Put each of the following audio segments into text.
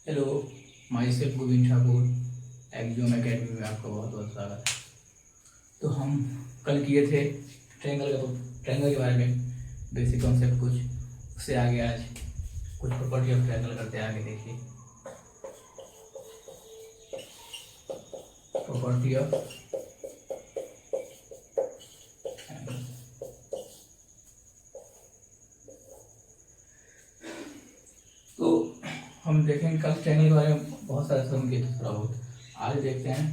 Hello, my self Govind Thakur. एक्जोम academy में आपका बहुत बहुत स्वागत है। तो हम कल किए थे ट्रायंगल के बारे में बेसिक कॉन्सेप्ट कुछ, उससे आगे आज कुछ प्रॉपर्टी ऑफ ट्रायंगल करते हैं। आगे देखिए, प्रॉपर्टी ऑफ तो हम देखेंगे कल ट्रायंगल के बारे में बहुत सारे सम किए थे थोड़ा बहुत। आज देखते हैं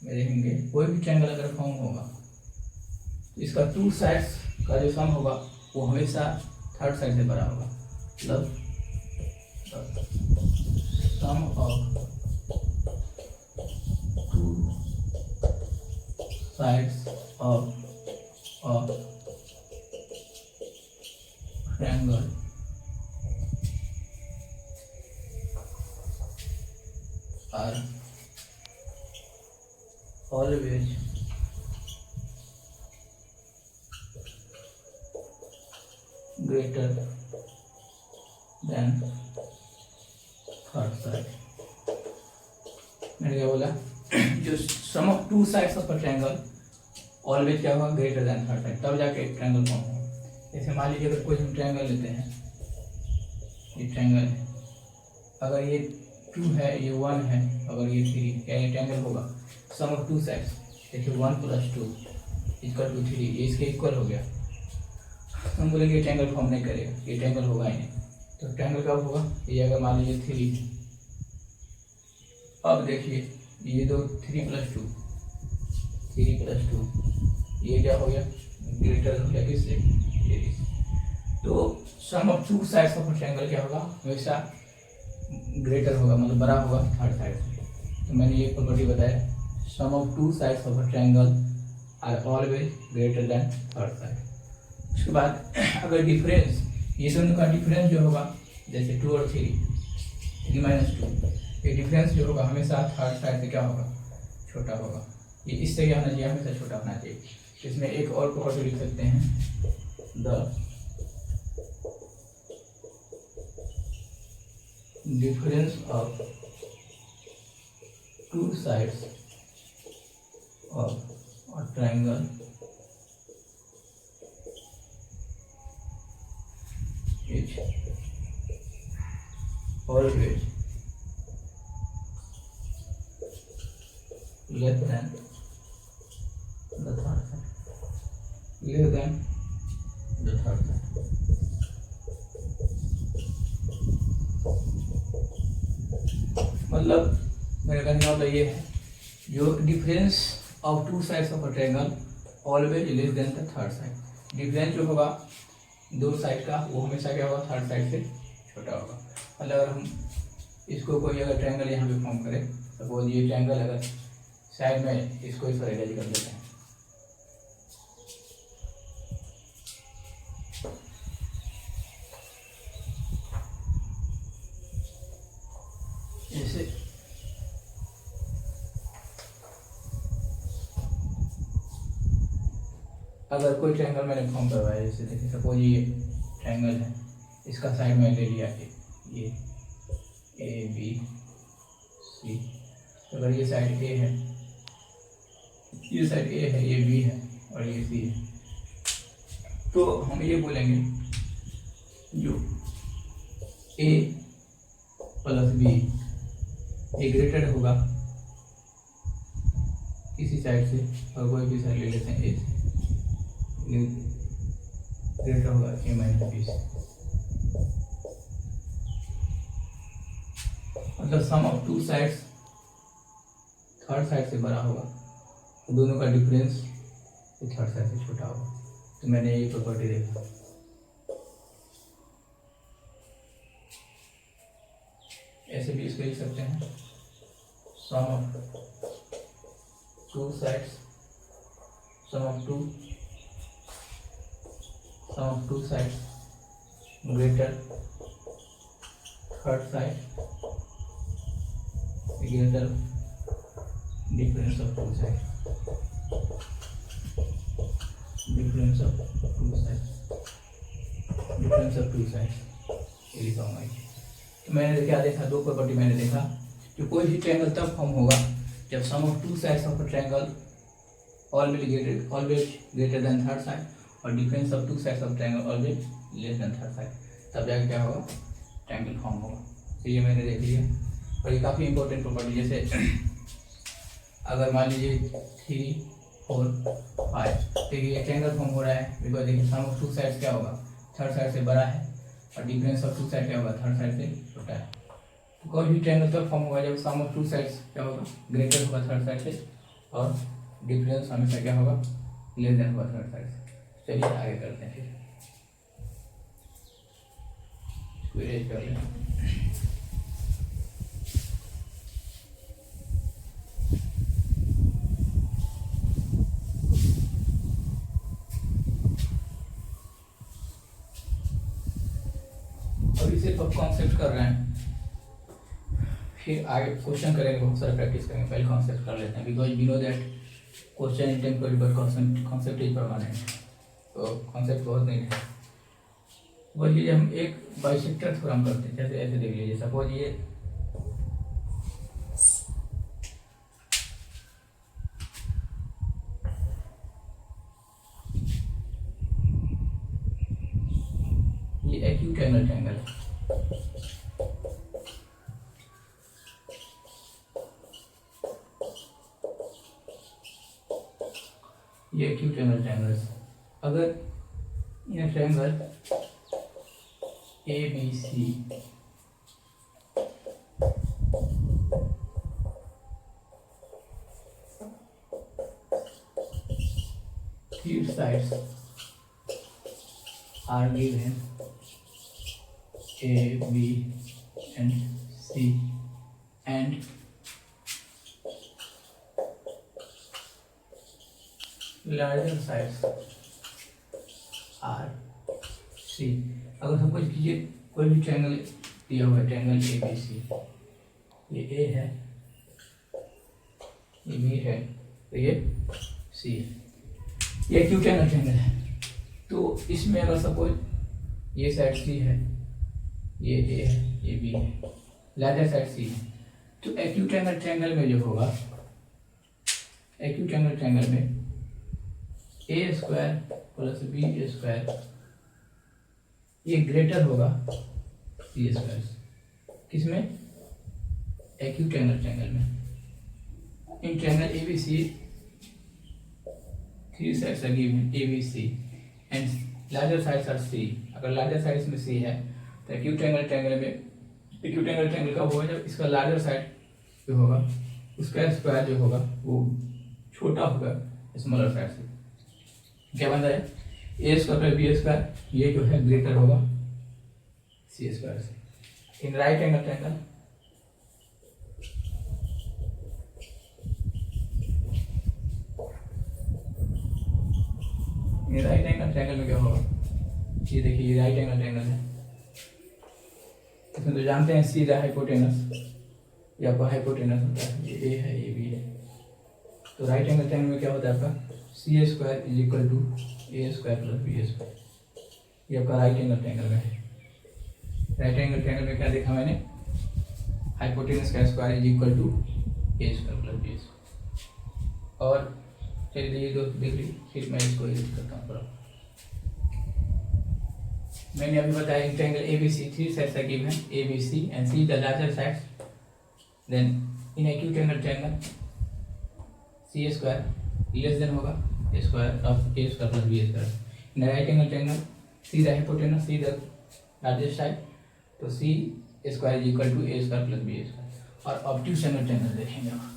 देखेंगे कोई भी ट्रायंगल अगर फॉर्म होगा तो इसका टू साइड्स का जो सम होगा वो हमेशा थर्ड साइड से बड़ा होगा। मतलब sum of two sides of triangle are always greater than third side। मैंने क्या बोला? जो sum of two sides of a triangle always क्या होगा? ग्रेटर देन थर्ड साइड, तब जाके एक ट्रायंगल फॉर्म होगा। जैसे मान लीजिए अगर कोई हम ट्रायंगल लेते हैं, ये ट्रायंगल है, अगर ये 2 है, ये 1 है, अगर ये 3, क्या ये ट्रायंगल होगा? सम ऑफ टू साइड्स, देखिए 1 + 2 = 3, ये इसके इक्वल हो गया। हम बोलेंगे ये ट्रायंगल फॉर्म नहीं करेगा, ये ट्रायंगल होगा ही नहीं। तो ट्रायंगल कब होगा? ये अगर मान लीजिए 3 है, अब देखिए ये दो 3 + 2, 3 + 2, ये क्या हो गया? ग्रेटर हो गया किससे? ये। तो sum of two sides of triangle क्या होगा? हमेशा ग्रेटर होगा, मतलब बड़ा होगा थर्ड साइड से। तो मैंने ये प्रॉपर्टी बताया, sum of two sides of a triangle are always greater than third side. उसके बाद अगर डिफरेंस, ये दोनों का डिफरेंस जो होगा, जैसे 2 और 3, 3 - 2, ये डिफरेंस जो होगा हमेशा थर्ड साइड से क्या होगा? छोटा होगा। ये इससे क्या होना चाहिए? हमेशा छोटा होना चाहिए। इसमें एक और प्रॉपर्टी लिख सकते हैं, the difference of two sides of a triangle is always less than the third side, less than the third side। मतलब मेरा कहने वाला ये है, जो difference of two sides of a triangle always less then the third side. Difference जो होगा दो साइड का, वो हमेशा क्या होगा? थर्ड साइड से छोटा होगा। मतलब अगर हम इसको कोई अगर ट्रायंगल यहाँ पे फॉर्म करें, सपोज ये ट्रायंगल अगर साइड में इसको इस तरह कर देते हैं, जैसे अगर कोई ट्रायंगल मैंने फॉर्म करवाया, जैसे देखिए सपोज ये ट्रायंगल है, इसका साइड में ले लिया ये ABC। अगर ये साइड A है, ये साइड A है, ये B है और ये C है, तो हम ये बोलेंगे जो A + B ये ग्रेटर होगा किसी साइड से, और कोई भी साइड ले लेते हैं A से, ग्रेटर होगा A - B से। मतलब sum of two sides third side से बड़ा होगा, तो दोनों का डिफरेंस थर्ड साइड से छोटा होगा। तो मैंने ये प्रॉपर्टी देखा। ऐसे भी इसको लिख सकते हैं, sum of two sides, sum of two sides greater third side greater difference of two side, difference of two side ये लिखा हूँ। तो मैंने क्या देखा, दो प्रॉपर्टी मैंने देखा, कि कोई भी ट्रायंगल तब फॉर्म होगा जब sum of two sides of a triangle always greater than third side, और difference of two sides of triangle always less than third side, तब जाके क्या होगा, ट्रायंगल फॉर्म होगा। तो ये मैंने देख लिया, और ये काफ़ी इंपॉर्टेंट प्रॉपर्टी। जैसे अगर मान लीजिए 3 4 5, देखिए ये ट्रायंगल फॉर्म हो रहा है, बिकॉज देखिए सम ऑफ टू साइड्स क्या होगा, थर्ड साइड से बड़ा है, और डिफरेंस ऑफ टू साइड क्या होगा, थर्ड साइड से छोटा है। तो कोई भी ट्रायंगल तब फॉर्म होगा जब सम ऑफ टू साइड्स क्या होगा, ग्रेटर होगा थर्ड साइड से, और डिफरेंस हमेशा क्या होगा, लेस देन होगा थर्ड साइड से। चलिए आगे करते हैं, फिर इरेज कर लें। अभी सिर्फ अब कॉन्सेप्ट कर रहे हैं, फिर आगे क्वेश्चन करेंगे, बहुत सारा प्रैक्टिस करेंगे, पहले कॉन्सेप्ट कर लेते हैं, because we know that question in temporary but concept is permanent. तो कॉन्सेप्ट बहुत नहीं है। बोलिए हम एक बाइसेक्टर थ्योरम करते हैं, जैसे ऐसे देख लीजिए, सपोज ये एक्यूट एंगल ट्रायंगल है, ये एक्यूट एंगल ट्रायंगल। अगर ये triangle ABC three sides are given A, B and C, and larger sides are C। अगर सपोज कीजिए कोई भी ट्रायंगल दिया हुआ है, ट्रायंगल ABC, ये A है, ये B है, तो ये C है, ये एक्यूट एंगल ट्रायंगल है। तो इसमें अगर सपोज ये साइड C है, ये A है, ये B है, लार्जर साइड C है, तो एक्यूट एंगल ट्रायंगल में जो होगा, एक्यूट एंगल ट्रायंगल में A square plus B square ये ग्रेटर होगा C स्क्वायर। किसमें? एक्यूट एंगल ट्रायंगल में। In triangle ABC three sides are given ABC and larger sides are C। अगर लार्जर साइड्स में C है तो एक्यूट एंगल ट्रायंगल में, एक्यूट एंगल ट्रायंगल कब होगा, जब इसका लार्जर साइड जो होगा उसका स्क्वायर जो होगा वो छोटा होगा स्मॉलर साइड से। क्या बन रहा है, ए स्क्वायर प्लस बी स्क्वायर, ये जो है ग्रेटर होगा सी स्क्वायर से। इन राइट एंगल ट्रायंगल ये राइट एंगल ट्रायंगल में क्या होगा, ये देखिए ये राइट एंगल ट्रायंगल है, इसमें तो जानते हैं सी द हाइपोटेनस, या आपका हाइपोटेनस होता है, ये ए है, ये बी है। तो राइट एंगल ट्रायंगल में क्या होता है आपका, C square is equal to A square plus B square, ये आपका राइट एंगल ट्रायंगल में है। राइट एंगल ट्रायंगल में क्या देखा मैंने, हाइपोटेनस का square is equal to A square plus B square. और चलिए ये दो देख लीजिए, फिर मैं इसको यूज करता हूँ। मैंने अभी बताया triangle ABC three sides are given ABC and C the larger sides, then in acute angle triangle C square less than होगा A square of A square plus B square. In right angle triangle C the hypotenuse C the largest side, तो C square is equal to A square plus B square. और obtuse angle triangle देखेंगे अब।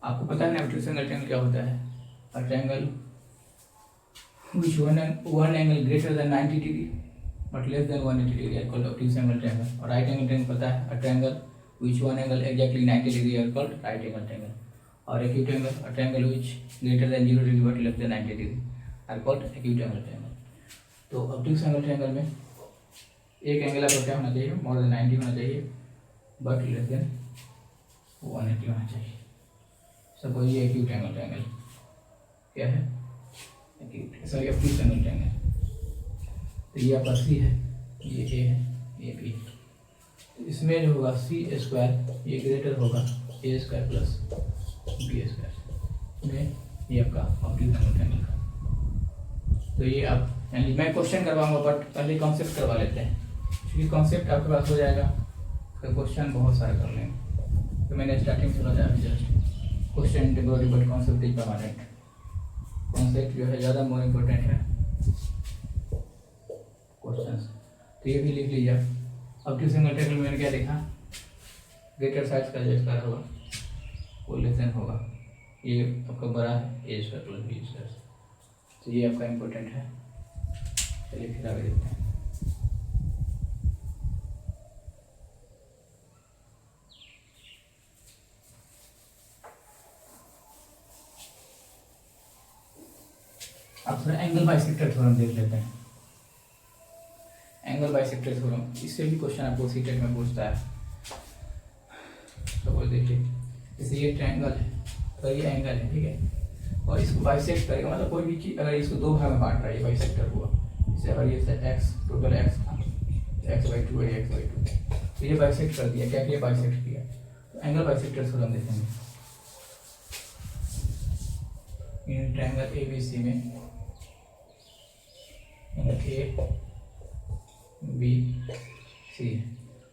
आपको पता है ना obtuse angle triangle क्या होता है, a triangle which one angle greater than 90 degree but less than 180 degree are called obtuse angle triangle। और right angle triangle पता है, a triangle which one angle exactly 90 degree are called right angle triangle। और acute angle, a triangle which greater than 0 degree but less than 90 degree are called acute angle triangle. तो obtuse angle triangle में एक angle आपका क्या होना चाहिए, more than 90 होना चाहिए, बट लेस देन 180 होना चाहिए। सपोज ये एक्यूट एंगल ट्रायंगल क्या है, acute sorry obtuse angle triangle. तो ये आपका सी है, ये ए है, ये बी है। इसमें जो होगा सी स्क्वायर ये ग्रेटर होगा ए स्क्वायर प्लस बी स्क्वायर में, ये आपका ऑब्ट्यूज एंगल ट्रायंगल का। तो ये आप यानी मैं क्वेश्चन करवाऊंगा, बट पहले कॉन्सेप्ट करवा लेते हैं, क्योंकि कॉन्सेप्ट आपके पास हो जाएगा तो क्वेश्चन बहुत सारे कर लेंगे। तो मैंने स्टार्टिंग से बताया just question temporary but concept is permanent. Concept जो है ज़्यादा मोर इम्पोर्टेंट है क्वेश्चन। तो ये भी लिख लीजिए। अब किस एंगल ट्रायंगल में मैंने क्या लिखा, ग्रेटर साइज का जो स्क्वायर होगा वो लेस देन होगा, ये आपका बड़ा है ए स्क्वायर प्लस बी स्क्वायर। तो ये आपका इम्पोर्टेंट है। चलिए फिर आगे देखते हैं। अब थोड़ा एंगल बाइसेक्टर थ्योरम देख लेते हैं। एंगल बाइसेक्टर थ्योरम, इससे भी क्वेश्चन आपको सीटेट में पूछता है। तो वो देखिए, जैसे ये ट्रायंगल है तो ये एंगल है, ठीक है, और इसको बाइसेक्ट करेगा, मतलब कोई भी चीज अगर इसको दो भाग में बांट रहा है, ये बाइसेक्टर हुआ। जैसे अगर ये एक्स टोटल एक्स था, x/2 है, x/2, तो ये बाइसेक्ट कर दिया, क्या किया, बाइसेक्ट किया। तो एंगल बाइसेक्टर थ्योरम देखेंगे इन ट्रायंगल ABC में, angle ABC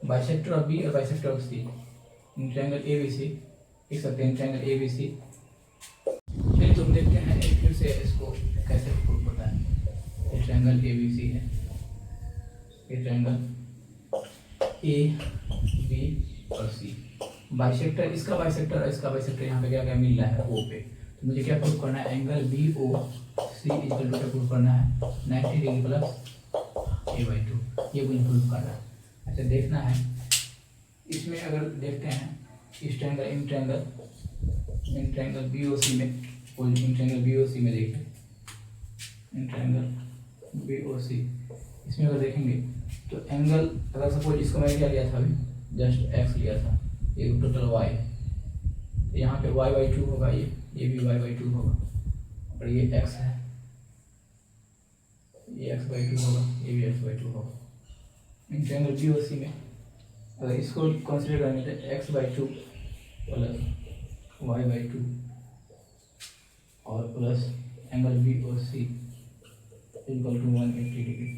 bisector of B और bisector of C in triangle ABC लिख सकते हैं। ट्रायंगल ABC, चलिए तुम देखते हैं फिर से इसको कैसे प्रूव होता है। ये ट्रायंगल ABC है, ये ट्रायंगल AB और C, बाइसेक्टर इसका बाइसेक्टर और इसका बाइसेक्टर यहाँ पे क्या क्या मिल रहा है O पे। तो मुझे क्या प्रूव करना है, angle BOC equal to prove करना है 90 डिग्री प्लस A/2, ये मुझे प्रूव करना है। अच्छा देखना है इसमें, अगर देखते हैं इस ट्रायंगल इन ट्रायंगल BOC में, इन ट्रायंगल BOC में देखिए, इन ट्रायंगल BOC इसमें अगर देखेंगे तो एंगल, अगर सपोज इसको मैं क्या लिया था अभी, जस्ट x लिया था, ये टोटल y है, यहाँ पे y/2 होगा, ये भी y/2 होगा, और ये x है, ये x/2 होगा, ये भी x/2 होगा। इन ट्रायंगल BOC में अगर इसको कंसीडर करेंगे तो x/2 प्लस y/2 और plus angle BOC equal to 180 degree.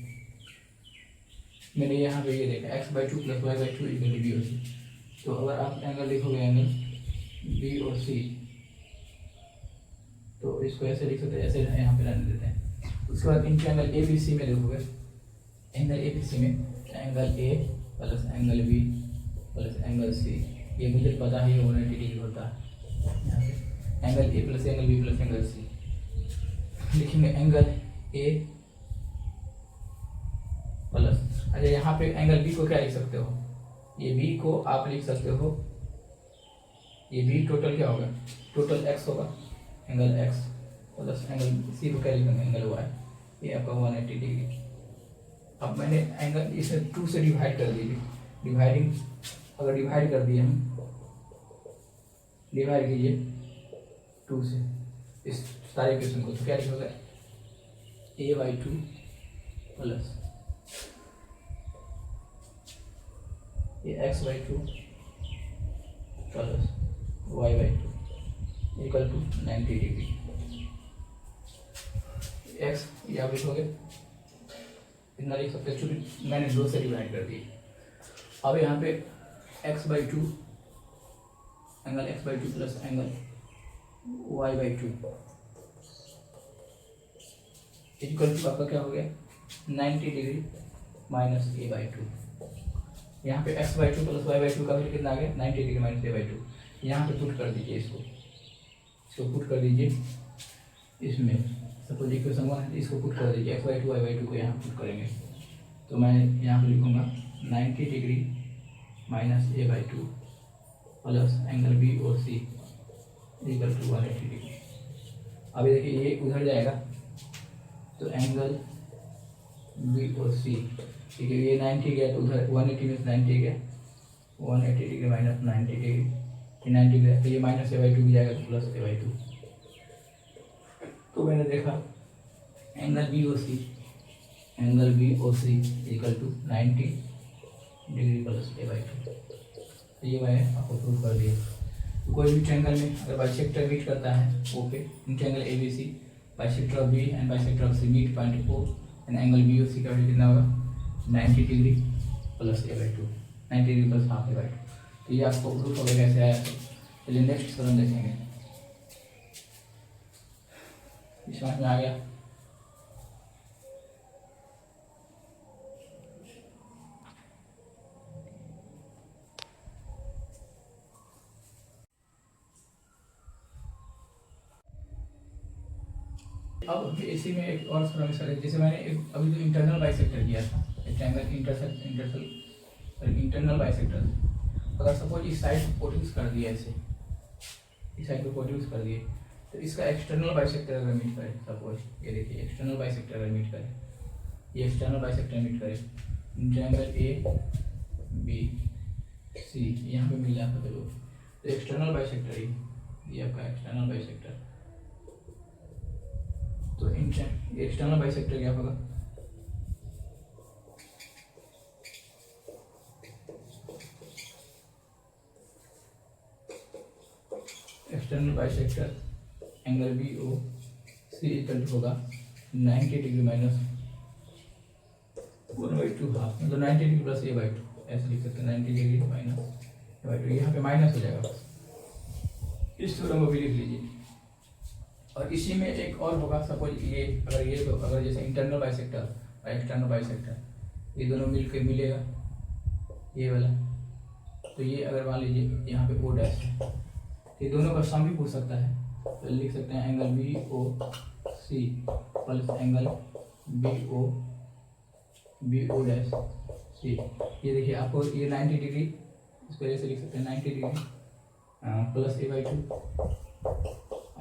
मैंने यहाँ पे ये देखा x/2 plus y/2 equal to BOC। तो अगर आप एंगल लिखोगे एंगल BOC, तो इसको ऐसे लिख सकते हैं, ऐसे यहाँ पे रहने देते हैं। उसके बाद इन ट्रायंगल ABC में देखोगे, एंगल ABC में angle A plus angle B plus angle C, ये मुझे पता है 180 डिग्री होता है। यहाँ पे angle A plus angle B plus angle C लिखेंगे, एंगल A प्लस, अच्छा यहाँ पे एंगल B को क्या लिख सकते हो, ये B को आप लिख सकते हो, ये B टोटल क्या होगा, टोटल x होगा, angle x plus angle C को क्या लिखेंगे, एंगल y, ये आपका 180 डिग्री। अब मैंने एंगल इसे 2 से डिवाइड कर दीजिए, डिवाइडिंग अगर डिवाइड कर दिए हम, डिवाइड कीजिए 2 से इस सारे इक्वेशन को, तो क्या लिखोगे, A/2 प्लस ये x/2 plus y/2 equal to 90 degree. x ये आप लिखोगे, इतना लिख सकते हैं, चूंकि मैंने 2 से डिवाइड कर दी। अब यहाँ पे x/2 angle x/2 plus angle y/2 equal to आपका क्या हो गया, 90 डिग्री माइनस A/2। यहाँ पे x/2 प्लस y/2 का वैल्यू कितना आ गया, 90 डिग्री माइनस A/2। यहाँ पे पुट कर दीजिए, इसको पुट कर दीजिए इसमें, सपोज इक्वेशन 1 है, इसको पुट कर दीजिए, x/2 y/2 को यहाँ पुट करेंगे, तो मैं यहाँ पे लिखूँगा 90 degree minus A/2 plus angle BOC equal to 180 degree. अभी देखिए ये उधर जाएगा तो एंगल बी ओ सी, ठीक है, ये 90 गया तो उधर 180 में 90 गया, 180 डिग्री माइनस 90 डिग्री, ये 90 गया तो ये माइनस a/2 भी जाएगा तो प्लस a/2। तो मैंने देखा angle B O C equal to 90 degree plus a/2। तो ये मैंने आपको प्रूव कर दिया। तो कोई भी ट्रायंगल में अगर बाइसेक्टर मीट करता है okay, in triangle A B C bisector of B and bisector of C meet point O and angle B O C का वैल्यू कितना होगा 90 degree plus a/2, 90 degree plus half a/2। तो ये आपको proof हो गया कैसे आया। चलिए नेक्स्ट सवाल देखेंगे, समझ में आ गया। अब इसी में एक और समस्या है, जैसे मैंने अभी तो इंटरनल बाइसेक्टर किया था, ट्रायंगल इंटरनल बाइसेक्टर। अगर सपोज इस साइड को प्रोड्यूस कर दिया, ऐसे इस साइड को प्रोड्यूस कर दिए, तो इसका एक्सटर्नल बाइसेक्टर अगर मीट करे, सपोज ये देखिए एक्सटर्नल बाइसेक्टर अगर मीट करे, ये एक्सटर्नल बाइसेक्टर मीट करे ट्रायंगल ए बी सी, यहाँ पे मिल जाता है तो एक्सटर्नल बाइसेक्टर ये आपका एक्सटर्नल बाइसेक्टर। तो एक्सटर्नल बाइसेक्टर क्या होगा, external bisector angle B O C equal to होगा 90 डिग्री माइनस 1/2 हाफ, मतलब 90 डिग्री प्लस a/2, ऐसे लिख सकते हैं 90 डिग्री माइनस a/2, यहाँ पे माइनस हो जाएगा, इस थ्योरम को भी लिख लीजिए। और इसी में एक और होगा, सपोज ये तो अगर जैसे इंटरनल बाइसेक्टर और एक्सटर्नल बाइसेक्टर ये दोनों मिलकर मिलेगा ये वाला, तो ये अगर मान लीजिए यहाँ पे ओ डैश है, ये दोनों का सम भी पूछ सकता है, तो लिख सकते हैं angle B O C plus angle B O dash C. ये देखिए आपको ये 90 डिग्री, इस वजह से लिख सकते हैं 90 डिग्री प्लस a/2,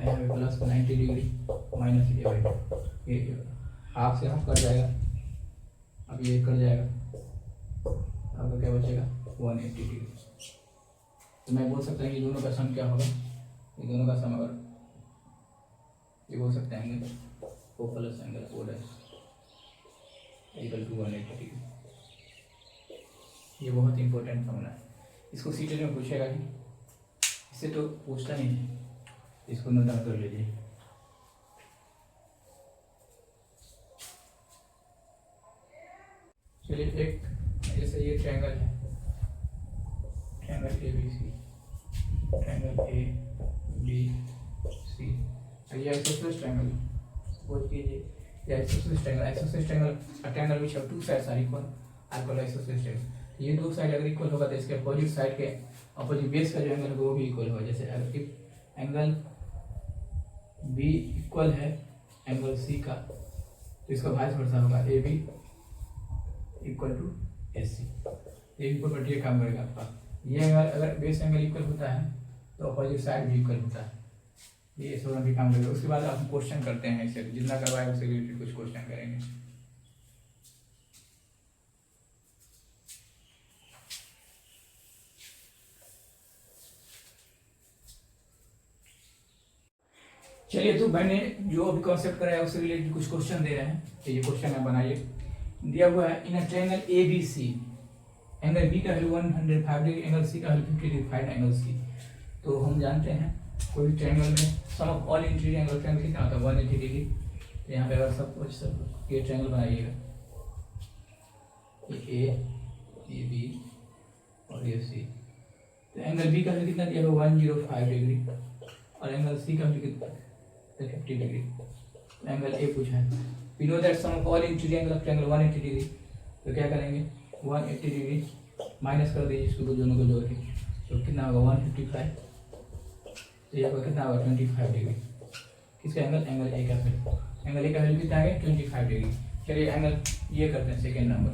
यहाँ पे प्लस 90 डिग्री माइनस a/2, ये हाफ से हाफ कट जाएगा, अब ये कट जाएगा, आपका क्या बचेगा 180 डिग्री। तो मैं बोल सकता हूँ ये दोनों का सम क्या होगा, ये दोनों का सम अगर ये बोल सकते हैं angle O plus angle O dash equal to 180 degree. ये बहुत इंपॉर्टेंट फॉर्मूला है, इसको सीटेट में पूछेगा ही, इससे तो पूछता नहीं है, इसको नोट डाउन कर लीजिए। चलिए एक जैसे ये ट्रायंगल है, triangle A B C, triangle A B C, ये आइसोसेलेस ट्रायंगल, सपोज कीजिए ये isosceles triangle triangle which have two sides are equal are called isosceles triangle. ये दो साइड अगर इक्वल होगा तो इसके अपोजिट साइड के अपोजिट बेस का जो एंगल होगा वो भी इक्वल होगा। जैसे अगर एंगल बी इक्वल है एंगल सी का, तो इसका वाइस वर्सा होगा A B equal to S C, ये इक्वल प्रॉपर्टी काम करेगा आपका। ये अगर बेस एंगल इक्वल होता है तो अपोजिट साइड भी इक्वल होता है, ये थोड़ा भी काम करेगा। उसके बाद आप क्वेश्चन करते हैं, इससे जितना करवाए उससे रिलेटेड कुछ क्वेश्चन करेंगे। चलिए तो मैंने जो अभी कॉन्सेप्ट कराया उससे रिलेटेड कुछ क्वेश्चन दे रहे हैं, तो ये क्वेश्चन है बनाइए। दिया हुआ है in a triangle A B C, angle B का वैल्यू 105 डिग्री, एंगल सी का value 50 degree, find angle C. तो हम जानते हैं कोई ट्रायंगल में sum of all interior angle triangle कितना होता है 180 डिग्री। तो यहाँ पे अगर सब ये ट्रायंगल बनाइएगा, ये बी और ये सी, तो एंगल बी का वैल्यू कितना दिया हुआ 105 डिग्री और एंगल सी का वैल्यू कितना 50 डिग्री। एंगल ए पूछा है, we know that sum of all interior angle of triangle 180 degree. तो क्या करेंगे 180 डिग्री माइनस कर दीजिए इसको, दोनों को जोड़ के, तो कितना होगा 155, तो ये आपका कितना होगा 25 डिग्री। किसका एंगल ए का वैल्यू, एंगल ए का वैल्यू कितना है 25 डिग्री। चलिए एंगल ये करते हैं सेकेंड नंबर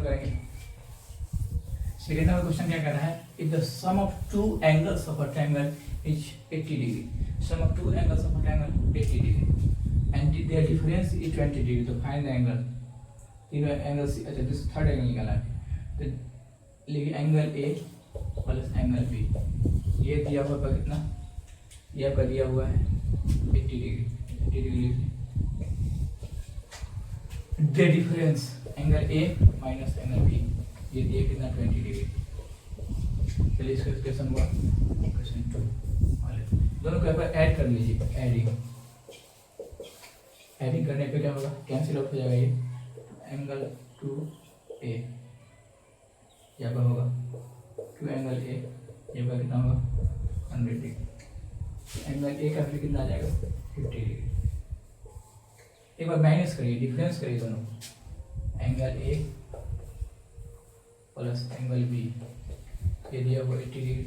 करेंगे। सेकेंड नंबर क्वेश्चन क्या कर रहा है, if the sum of two angles of a triangle is 80 degree. Sum of two angles of a triangle 80 degree and their difference is 20 degree. तो find the angle. तीनों angle से अच्छा this third angle निकाला है तो लिखिए angle A plus angle B ये दिया हुआ है कितना ये आपका दिया हुआ है 80 degree the difference angle A minus angle B ये दिया कितना 20 डिग्री। चलिए इसका क्वेश्चन हुआ क्वेश्चन 2 दोनों को यहाँ ऐड कर लीजिए एडिंग करने पे क्या होगा कैंसिल आउट हो जाएगा ये एंगल 2A यहाँ पर होगा 2 एंगल ए ये पर कितना होगा 100 डिग्री एंगल ए का फिर कितना आ जाएगा 50 डिग्री। एक बार माइनस करिए डिफरेंस करिए दोनों angle A plus angle B ये दिया हुआ 80 degree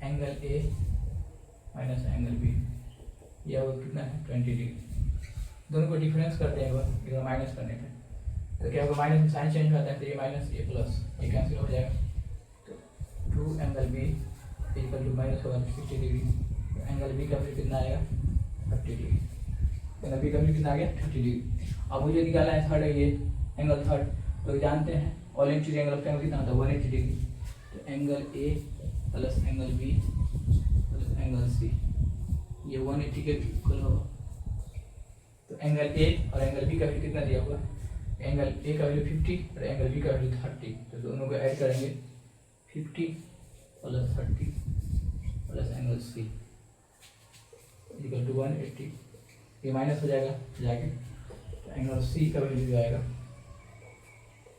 angle A minus angle B यह वो कितना है 20 डिग्री। दोनों को डिफरेंस करते हैं एक बार माइनस करने पे तो क्या होगा माइनस में साइन चेंज हो जाता है तो ये माइनस ये प्लस ये कैंसिल हो जाएगा तो 2 angle B equal to minus होगा 60 डिग्री एंगल बी का फिर कितना आएगा 30 डिग्री एंगल बी का फिर कितना आ गया 30 डिग्री। अब मुझे निकाला है थर्ड ये एंगल थर्ड तो जानते हैं all interior angle of triangle कितना होता है 180 डिग्री तो angle A plus angle B plus angle C ये 180 के इक्वल होगा। तो एंगल ए और एंगल बी का वैल्यू कितना दिया हुआ एंगल ए का वैल्यू 50 और एंगल बी का वैल्यू 30 तो दोनों को ऐड करेंगे 50 plus 30 plus angle C equal to 180 ये माइनस हो जाएगा जाके तो एंगल सी का वैल्यू आएगा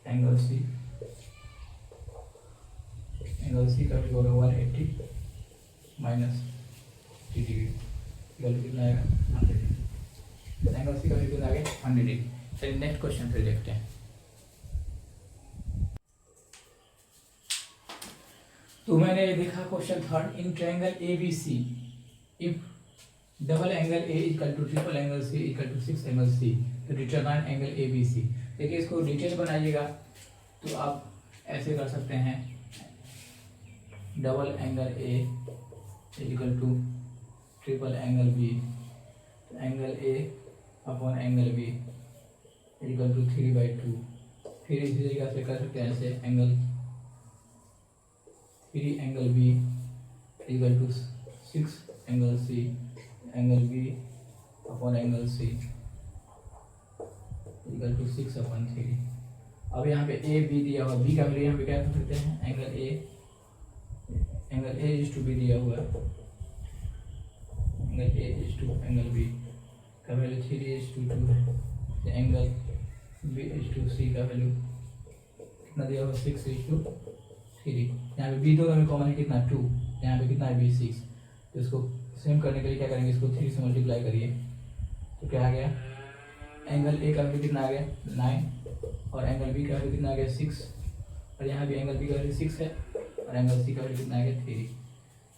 एंगल सी का वैल्यू होगा 180 माइनस 30 डिग्री इक्वल टू कितना आएगा 100 डिग्री एंगल सी का वैल्यू कितना आ गया 100 डिग्री। चलिए नेक्स्ट क्वेश्चन फिर देखते हैं। तो मैंने देखा question third in triangle ABC if double angle A equal to triple angle C equal to 6 angle C तो डिटरमाइन एंगल ABC। देखिए इसको डिटेल बनाइएगा तो आप ऐसे कर सकते हैं double angle A equal to triple angle B angle A upon angle B equal to 3/2 फिर इसी तरीके से कर सकते हैं ऐसे angle 3 angle B equal to 6 angle C angle B upon angle C equal to 6/3। अब यहाँ पे A B दिया हुआ B का वैल्यू यहाँ पे क्या कर सकते हैं angle A is to B दिया हुआ है angle A is to angle B का वैल्यू 3:2 है angle B is to C का वैल्यू कितना दिया हुआ 6:3। यहाँ पे B दोनों में कॉमन है कितना 2 यहाँ पे कितना है B 6 तो इसको सेम करने के लिए क्या करेंगे इसको 3 से मल्टीप्लाई करिए तो क्या आ गया एंगल A का वैल्यू कितना आ गया 9 और एंगल B का वैल्यू कितना आ गया 6 और यहाँ भी एंगल B का वैल्यू 6 है और एंगल C का वैल्यू कितना आ गया 3।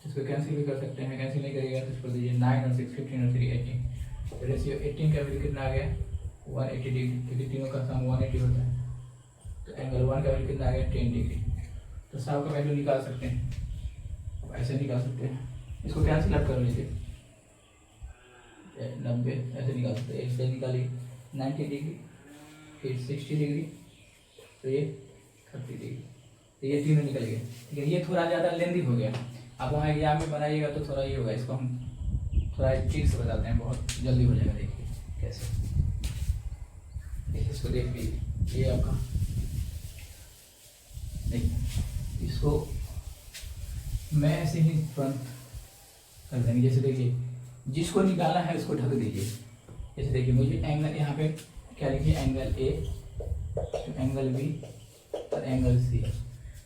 इसको कैंसिल भी कर सकते हैं कैंसिल नहीं करिएगा तो इसको दीजिए 9 और 6 15 और 3 18 तो रेशियो 18 का वैल्यू कितना आ गया 180 डिग्री क्योंकि तीनों का सम 180 होता है तो एंगल 1 का वैल्यू कितना आ गया 10 डिग्री। तो सब का वैल्यू निकाल सकते हैं ऐसे निकाल सकते हैं इसको कैंसिल आउट कर लीजिए 90 ऐसे निकाल सकते हैं इससे निकालिए 90 डिग्री फिर 60 डिग्री तो ये 30 डिग्री तो ये तीनों निकल गए ठीक है। ये थोड़ा ज़्यादा लेंदी हो गया आप वहाँ एग्जाम में बनाइएगा तो थोड़ा ये होगा इसको हम थोड़ा ठीक से बताते हैं बहुत जल्दी हो जाएगा। देखिए कैसे देखिए इसको देख लीजिए ये आपका देखिए इसको मैं ऐसे ही तुरंत कर देंगे जैसे देखिए जिसको निकालना है उसको ढक दीजिए जैसे देखिए मुझे एंगल यहाँ पे क्या लिखिए एंगल A एंगल B और एंगल C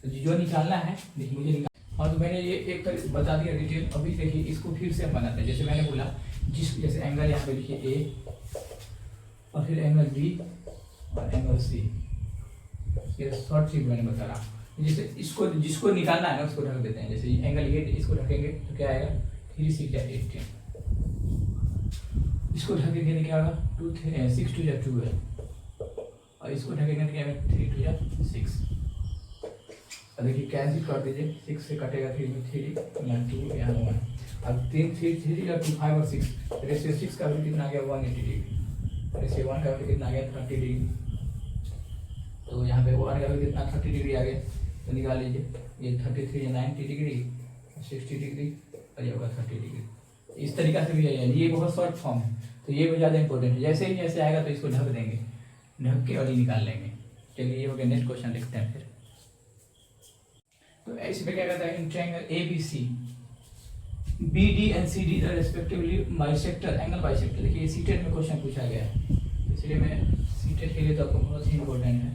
तो जो निकालना है देखिए मुझे और तो मैंने ये एक तरह बता दिया डिटेल। अभी देखिए इसको फिर से हम बनाते हैं जैसे मैंने बोला जैसे एंगल यहाँ पे लिखिए A और फिर एंगल B और एंगल C ये शॉर्ट ट्रिक मैंने बता रहा जैसे इसको जिसको निकालना है उसको ढक देते हैं जैसे एंगल ये इसको ढकेंगे तो क्या आएगा 3 6 या 18 इसको ढकेंगे तो क्या होगा 6 2 या 12 और इसको ढकेंगे तो क्या आएगा 3 2 या 6 और अब देखिए कैंसिल कर दीजिए, 6 से कटेगा 3 में 3 यहाँ 2 यहाँ 1। अब 3 3 3 और 2 5 और 6, रेशियो 6 का वैल्यू कितना आ गया 180 डिग्री, रेशियो 1 का वैल्यू कितना आ गया 30 डिग्री। तो यहाँ पे 1 का वैल्यू कितना 30 डिग्री आ गया, तो निकाल लीजिए, ये 33 है 90 डिग्री, 60 डिग्री और ये होगा 30 डिग्री। इस तरीका से भी है, ये बहुत शॉर्ट फॉर्म है, तो ये भी ज़्यादा इंपॉर्टेंट है। जैसे ही जैसे आएगा तो इसको ढक देंगे, ढक के और ये निकाल लेंगे। चलिए ये हो गया, नेक्स्ट क्वेश्चन लिखते हैं फिर। तो इसमें क्या कहता है, in triangle ABC BD and CD the respectively bisector angle bisector. देखिए सीटेट में क्वेश्चन पूछा गया है, इसलिए मैं सीटेट के लिए तो आपको बहुत ही इंपॉर्टेंट है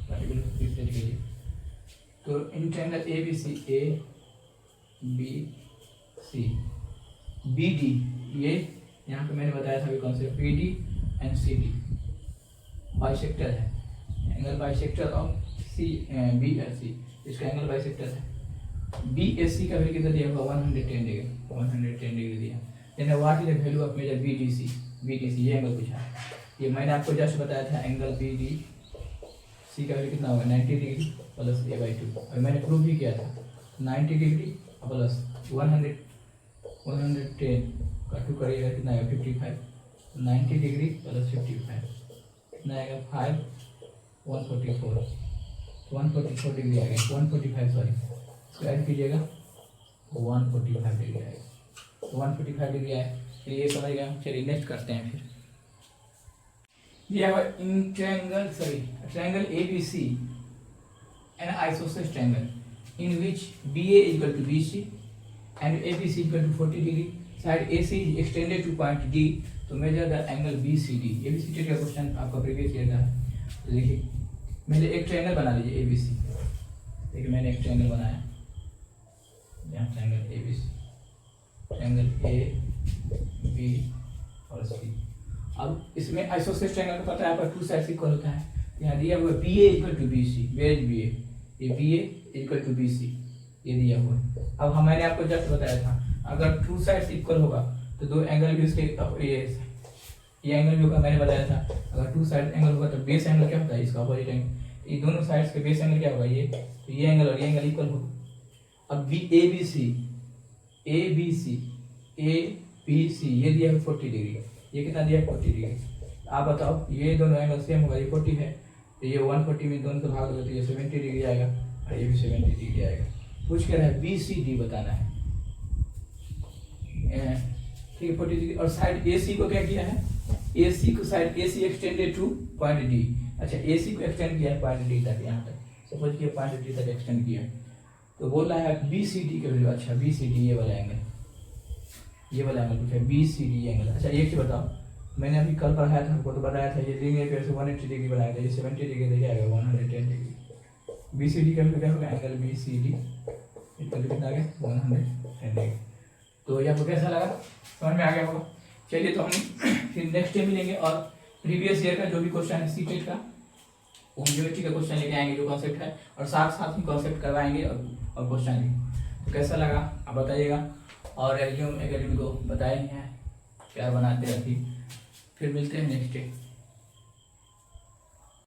पर्टिकुलर सीटेट के लिए। तो इन ट्रायंगल ABC ABC BD, ये यहाँ पे मैंने बताया था अभी concept, BD and CD bisector है, एंगल बाइसेक्टर ऑफ BSC, इसका एंगल बाइसेक्टर है। BSC का वैल्यू कितना दिया होगा 110 डिग्री, 110 डिग्री दिया। यानी what is the value of measure BDC ये एंगल पूछा है। ये मैंने आपको जस्ट बताया था, एंगल BDC का वैल्यू कितना होगा 90 डिग्री प्लस a/2, और मैंने प्रूव भी किया था 90 डिग्री प्लस 110 का 2 करिएगा कितना आएगा 55, 90 डिग्री प्लस 55 कितना आएगा 5 144, 144 डिग्री आएगा, 145 सॉरी, इसको ऐड कीजिएगा 145 डिग्री आएगा, 145 डिग्री आए। चलिए ये समझ गया। चलिए नेक्स्ट करते हैं फिर। ये है in triangle ABC an isosceles triangle in which BA equal to BC and ABC equal to 40 degree, side AC is extended to point D, तो मेजर द एंगल BCD। ये भी सीटेट का क्वेश्चन आपका प्रीवियस ईयर का है। तो देखिए मैंने एक ट्रायंगल बना लीजिए ABC, देखिए मैंने एक ट्रायंगल बनाया, यहाँ ट्रायंगल ABC, ट्रायंगल AB और C। अब इसमें आइसोसेलेस ट्रायंगल का पता है आपका 2 साइड्स इक्वल होता है। यहाँ दिया हुआ BA equal to BC, where is BA, ये BA इक्वल टू BC ये दिया हुआ है। अब मैंने आपको जस्ट बताया था अगर 2 साइड्स इक्वल होगा तो दो एंगल भी उसके ये एंगल भी होगा। मैंने बताया था अगर 2 साइड एंगल होगा तो बेस एंगल क्या होता है, इसका अपोजिट एंगल, ये दोनों साइड्स के बेस एंगल क्या होगा, ये तो ये एंगल और ये एंगल इक्वल होगा। अब ABC ये दिया है 40 डिग्री, ये कितना दिया है 40 डिग्री। आप बताओ ये दोनों एंगल सेम होगा, ये 40 है तो ये 140 में दोनों से भाग दो तो ये 70 डिग्री आएगा और ये भी 70 डिग्री आएगा। पूछ के रहा है BCD बताना है, ठीक है 40 डिग्री। और साइड AC को क्या किया है, AC को side AC extended to point D। अच्छा AC को एक्सटेंड किया है पॉइंट D तक, यहाँ तक सपोज किया पॉइंट D तक एक्सटेंड किया है, तो बोल रहा है BCD का वैल्यू। अच्छा BCD ये वाला एंगल पूछा है BCD एंगल। अच्छा एक चीज बताओ, मैंने अभी कल पढ़ाया था आपको, तो बताया था ये लीनियर पेयर से 180 डिग्री बनाया था, ये 70 डिग्री देखिए आएगा 110 डिग्री। BCD का वैल्यू क्या होगा, एंगल BCD इक्वल कितना आ गया 110 डिग्री। तो ये आपको कैसा लगा, समझ में आ गया होगा। चलिए तो हम फिर नेक्स्ट डे मिलेंगे और प्रीवियस ईयर का जो भी क्वेश्चन है सीटेट का वो ज्योमेट्री का क्वेश्चन लेके आएंगे जो कॉन्सेप्ट है, और साथ साथ ही कॉन्सेप्ट करवाएंगे और क्वेश्चन भी। तो कैसा लगा आप बताइएगा, और एग्जाम एकेडमी को बताएंगे क्या बनाते हैं। फिर मिलते हैं नेक्स्ट डे।